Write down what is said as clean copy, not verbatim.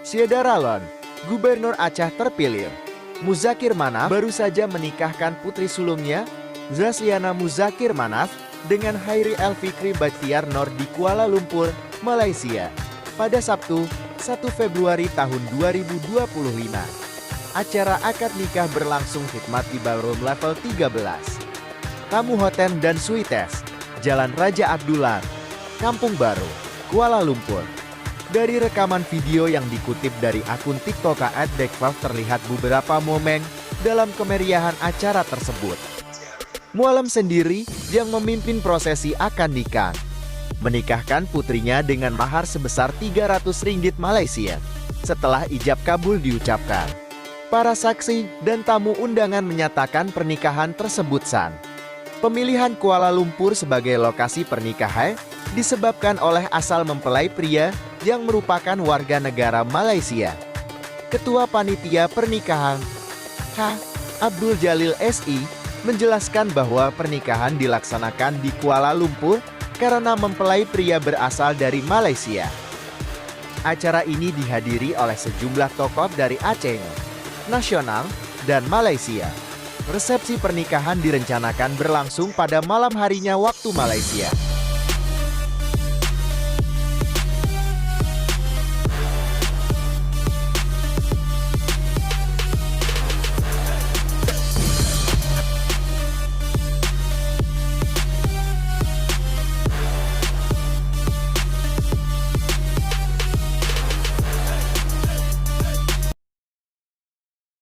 Syeda Ralon, Gubernur Aceh terpilih. Muzakir Manaf baru saja menikahkan putri sulungnya, Zasliana Muzakir Manaf, dengan Hairi Elfikri Bakhtiar Noor di Kuala Lumpur, Malaysia, pada Sabtu, 1 Februari tahun 2025. Acara akad nikah berlangsung khidmat di ballroom level 13. Tamu Hotel dan Suites, Jalan Raja Abdullah, Kampung Baru, Kuala Lumpur. Dari rekaman video yang dikutip dari akun TikTok @dekvav terlihat beberapa momen dalam kemeriahan acara tersebut. Mualim sendiri yang memimpin prosesi akad nikah, menikahkan putrinya dengan mahar sebesar 300 ringgit Malaysia. Setelah ijab kabul diucapkan, para saksi dan tamu undangan menyatakan pernikahan tersebut sah. Pemilihan Kuala Lumpur sebagai lokasi pernikahan disebabkan oleh asal mempelai pria yang merupakan warga negara Malaysia. Ketua Panitia Pernikahan, H. Abdul Jalil SI, menjelaskan bahwa pernikahan dilaksanakan di Kuala Lumpur karena mempelai pria berasal dari Malaysia. Acara ini dihadiri oleh sejumlah tokoh dari Aceh, nasional, dan Malaysia. Resepsi pernikahan direncanakan berlangsung pada malam harinya waktu Malaysia.